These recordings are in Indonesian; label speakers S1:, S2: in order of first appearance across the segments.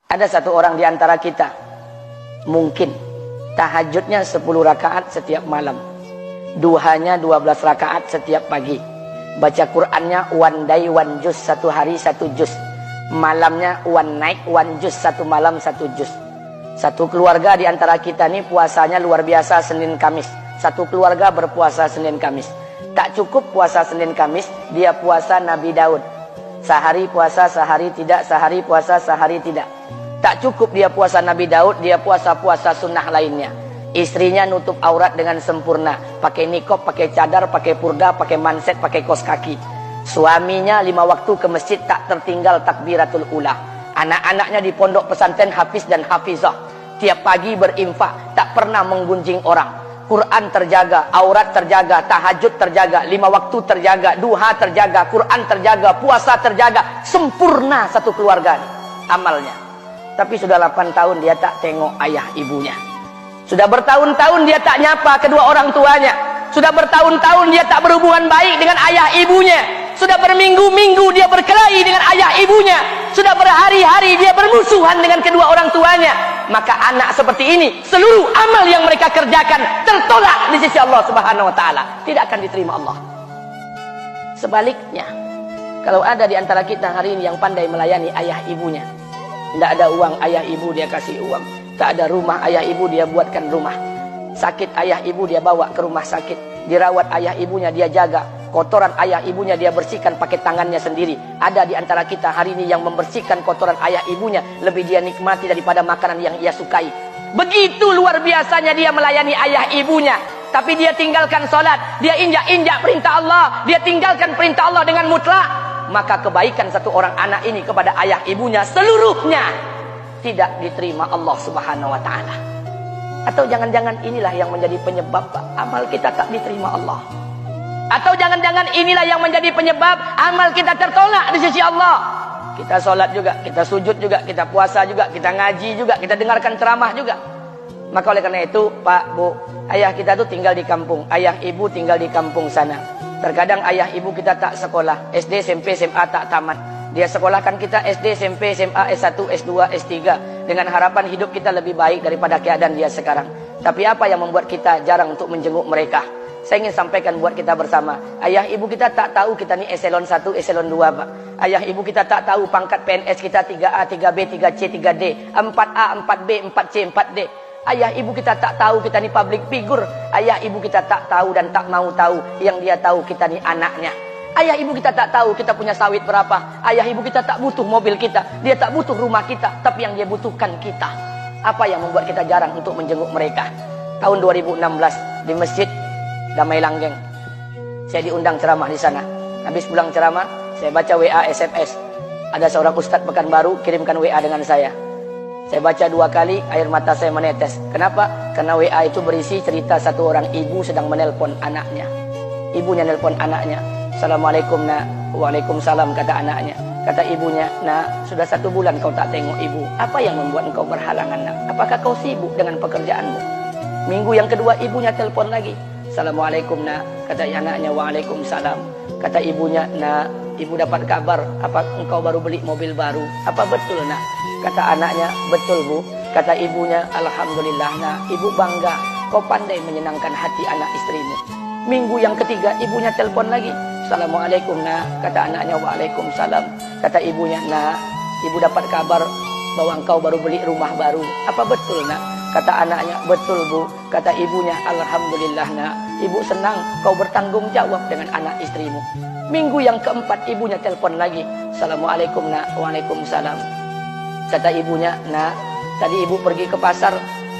S1: Ada satu orang di antara kita mungkin tahajudnya 10 rakaat setiap malam, duhanya 12 rakaat setiap pagi, baca Qur'annya one day one juz, satu hari satu juz, malamnya one night one juz, satu malam satu juz. Satu keluarga di antara kita ini puasanya luar biasa Senin Kamis. Satu keluarga berpuasa Senin Kamis. Tak cukup puasa Senin Kamis, dia puasa Nabi Daud. Sehari puasa, sehari tidak, sehari puasa, sehari tidak. Tak cukup dia puasa Nabi Daud, dia puasa-puasa sunnah lainnya. Istrinya nutup aurat dengan sempurna, pakai nikob, pakai cadar, pakai purda, pakai manset, pakai kos kaki. Suaminya 5 waktu ke masjid tak tertinggal takbiratul ula. Anak-anaknya di pondok pesantren hafiz dan hafizah. Tiap pagi berinfak, tak pernah menggunjing orang. Quran terjaga, aurat terjaga, tahajud terjaga, 5 waktu terjaga, duha terjaga, Quran terjaga, puasa terjaga. Sempurna satu keluarga nih, amalnya. Tapi sudah 8 tahun dia tak tengok ayah ibunya. Sudah bertahun-tahun dia tak nyapa kedua orang tuanya. Sudah bertahun-tahun dia tak berhubungan baik dengan ayah ibunya. Sudah berminggu-minggu dia berkelahi dengan ayah ibunya. Sudah berhari-hari dia bermusuhan dengan kedua orang tuanya. Maka anak seperti ini, seluruh amal yang mereka kerjakan tertolak di sisi Allah Subhanahu wa taala, tidak akan diterima Allah. Sebaliknya, kalau ada di antara kita hari ini yang pandai melayani ayah ibunya, tidak ada uang, ayah ibu dia kasih uang. Tak ada rumah, ayah ibu dia buatkan rumah. Sakit ayah ibu dia bawa ke rumah sakit. Dirawat ayah ibunya dia jaga. Kotoran ayah ibunya dia bersihkan pakai tangannya sendiri. Ada di antara kita hari ini yang membersihkan kotoran ayah ibunya lebih dia nikmati daripada makanan yang ia sukai. Begitu luar biasanya dia melayani ayah ibunya. Tapi dia tinggalkan sholat, dia injak-injak perintah Allah, dia tinggalkan perintah Allah dengan mutlak. Maka kebaikan satu orang anak ini kepada ayah ibunya seluruhnya tidak diterima Allah Subhanahu wa taala. Atau jangan-jangan inilah yang menjadi penyebab amal kita tak diterima Allah. Atau jangan-jangan inilah yang menjadi penyebab amal kita tertolak di sisi Allah. Kita sholat juga, kita sujud juga, kita puasa juga, kita ngaji juga, kita dengarkan ceramah juga. Maka oleh karena itu, Pak, Bu, ayah kita tuh tinggal di kampung, ayah ibu tinggal di kampung sana. Terkadang ayah ibu kita tak sekolah, SD, SMP, SMA tak tamat. Dia sekolahkan kita SD, SMP, SMA, S1, S2, S3 dengan harapan hidup kita lebih baik daripada keadaan dia sekarang. Tapi apa yang membuat kita jarang untuk menjenguk mereka? Saya ingin sampaikan buat kita bersama. Ayah ibu kita tak tahu kita ni eselon 1, eselon 2, Pak. Ayah ibu kita tak tahu pangkat PNS kita 3A, 3B, 3C, 3D, 4A, 4B, 4C, 4D. Ayah ibu kita tak tahu kita ni public figure. Ayah ibu kita tak tahu dan tak mau tahu. Yang dia tahu kita ni anaknya. Ayah ibu kita tak tahu kita punya sawit berapa. Ayah ibu kita tak butuh mobil kita. Dia tak butuh rumah kita. Tapi yang dia butuhkan kita. Apa yang membuat kita jarang untuk menjenguk mereka? Tahun 2016 di Masjid Damai Langgeng, saya diundang ceramah di sana. Habis pulang ceramah, saya baca WA SMS. Ada seorang ustadz Pekanbaru kirimkan WA dengan saya. Saya baca 2 kali, air mata saya menetes. Kenapa? Karena WA itu berisi cerita satu orang ibu sedang menelpon anaknya. Ibunya nelpon anaknya. Assalamualaikum nak. Waalaikumsalam, kata anaknya. Kata ibunya, nak, sudah 1 bulan kau tak tengok ibu. Apa yang membuat engkau berhalangan, nak? Apakah kau sibuk dengan pekerjaanmu? Minggu yang kedua ibunya telepon lagi. Assalamualaikum nak, kata anaknya. Waalaikumsalam. Kata ibunya, nak, ibu dapat kabar apa engkau baru beli mobil baru. Apa betul nak? Kata anaknya, betul bu. Kata ibunya, alhamdulillah nak, ibu bangga kau pandai menyenangkan hati anak istrimu. Minggu yang ketiga ibunya telepon lagi. Assalamualaikum nak, kata anaknya. Waalaikumsalam. Kata ibunya, nak, ibu dapat kabar bahwa engkau baru beli rumah baru. Apa betul nak? Kata anaknya, betul bu. Kata ibunya, alhamdulillah nak, ibu senang kau bertanggung jawab dengan anak istrimu. Minggu yang keempat ibunya telepon lagi. Assalamualaikum nak. Waalaikumsalam. Kata ibunya, nak, tadi ibu pergi ke pasar,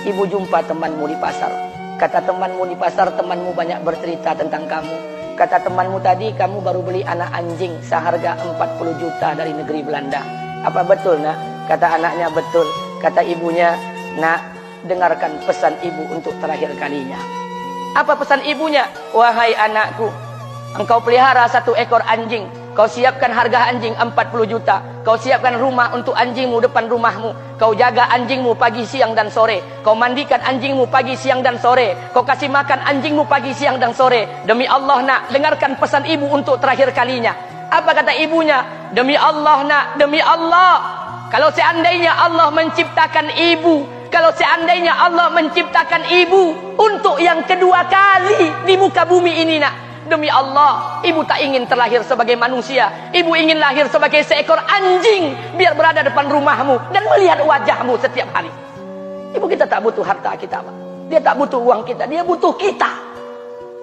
S1: ibu jumpa temanmu di pasar. Kata temanmu di pasar, temanmu banyak bercerita tentang kamu. Kata temanmu tadi kamu baru beli anak anjing seharga 40 juta dari negeri Belanda. Apa betul nak? Kata anaknya, betul. Kata ibunya, nak, dengarkan pesan ibu untuk terakhir kalinya. Apa pesan ibunya? Wahai anakku, engkau pelihara 1 ekor anjing. Kau siapkan harga anjing 40 juta. Kau siapkan rumah untuk anjingmu depan rumahmu. Kau jaga anjingmu pagi, siang, dan sore. Kau mandikan anjingmu pagi, siang, dan sore. Kau kasih makan anjingmu pagi, siang, dan sore. Demi Allah nak, dengarkan pesan ibu untuk terakhir kalinya. Apa kata ibunya? Demi Allah nak, demi Allah. Kalau seandainya Allah menciptakan ibu, kalau seandainya Allah menciptakan ibu untuk yang kedua kali di muka bumi ini, nak, demi Allah, ibu tak ingin terlahir sebagai manusia. Ibu ingin lahir sebagai seekor anjing, biar berada depan rumahmu dan melihat wajahmu setiap hari. Ibu kita tak butuh harta kita, Pak. Dia tak butuh uang kita, dia butuh kita.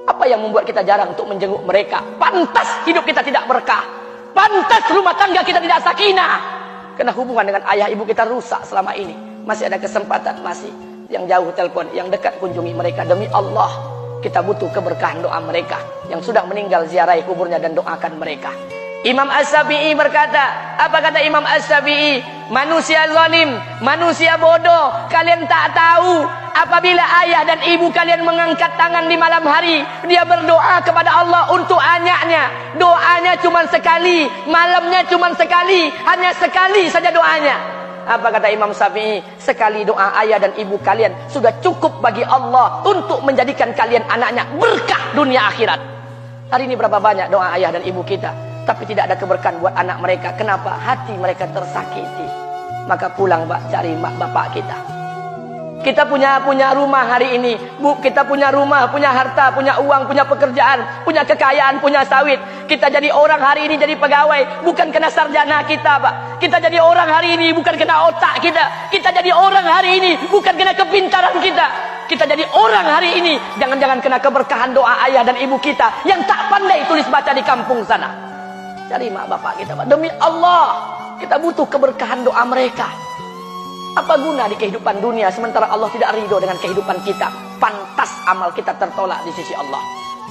S1: Apa yang membuat kita jarang untuk menjenguk mereka? Pantas hidup kita tidak berkah, pantas rumah tangga kita tidak sakinah, karena hubungan dengan ayah ibu kita rusak selama ini. Masih ada kesempatan, masih yang jauh telepon, yang dekat kunjungi mereka. Demi Allah, kita butuh keberkahan doa mereka. Yang sudah meninggal, ziarahi kuburnya dan doakan mereka. Imam As-Syafi'i berkata, apa kata Imam As-Syafi'i? Manusia zalim, manusia bodoh, kalian tak tahu apabila ayah dan ibu kalian mengangkat tangan di malam hari, dia berdoa kepada Allah untuk anaknya. Doanya cuma sekali, malamnya cuma sekali, hanya sekali saja doanya. Apa kata Imam Syafi'i? Sekali doa ayah dan ibu kalian sudah cukup bagi Allah untuk menjadikan kalian anaknya berkah dunia akhirat. Hari ini berapa banyak doa ayah dan ibu kita, tapi tidak ada keberkahan buat anak mereka. Kenapa? Hati mereka tersakiti. Maka pulang, Pak, cari mak bapak kita. Kita punya rumah hari ini, Bu. Kita punya rumah, punya harta, punya uang, punya pekerjaan, punya kekayaan, punya sawit. Kita jadi orang hari ini, jadi pegawai, bukan kena sarjana kita, Pak. Kita jadi orang hari ini bukan kena otak kita. Kita jadi orang hari ini bukan kena kepintaran kita. Kita jadi orang hari ini jangan-jangan kena keberkahan doa ayah dan ibu kita yang tak pandai tulis baca di kampung sana. Cari mak bapak kita, Pak. Demi Allah, kita butuh keberkahan doa mereka. Apa guna di kehidupan dunia sementara Allah tidak ridho dengan kehidupan kita? Pantas amal kita tertolak di sisi Allah.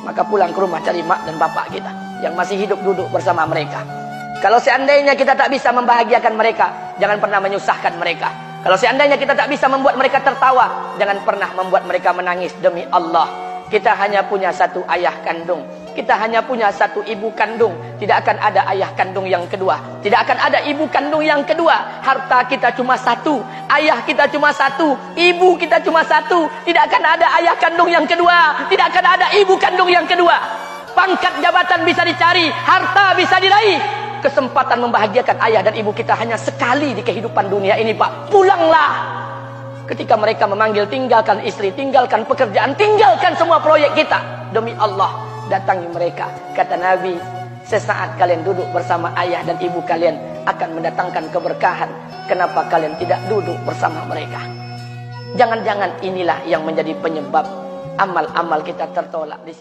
S1: Maka pulang ke rumah, cari mak dan bapak kita yang masih hidup, duduk bersama mereka. Kalau seandainya kita tak bisa membahagiakan mereka, jangan pernah menyusahkan mereka. Kalau seandainya kita tak bisa membuat mereka tertawa, jangan pernah membuat mereka menangis. Demi Allah, kita hanya punya satu ayah kandung, kita hanya punya satu ibu kandung. Tidak akan ada ayah kandung yang kedua, tidak akan ada ibu kandung yang kedua. Harta kita cuma satu, ayah kita cuma satu, ibu kita cuma satu. Tidak akan ada ayah kandung yang kedua, tidak akan ada ibu kandung yang kedua. Pangkat jabatan bisa dicari, harta bisa diraih, kesempatan membahagiakan ayah dan ibu kita hanya sekali di kehidupan dunia ini, Pak. Pulanglah. Ketika mereka memanggil, tinggalkan istri, tinggalkan pekerjaan, tinggalkan semua proyek kita. Demi Allah, datangi mereka. Kata Nabi, sesaat kalian duduk bersama ayah dan ibu kalian akan mendatangkan keberkahan. Kenapa kalian tidak duduk bersama mereka? Jangan-jangan inilah yang menjadi penyebab amal-amal kita tertolak di sini.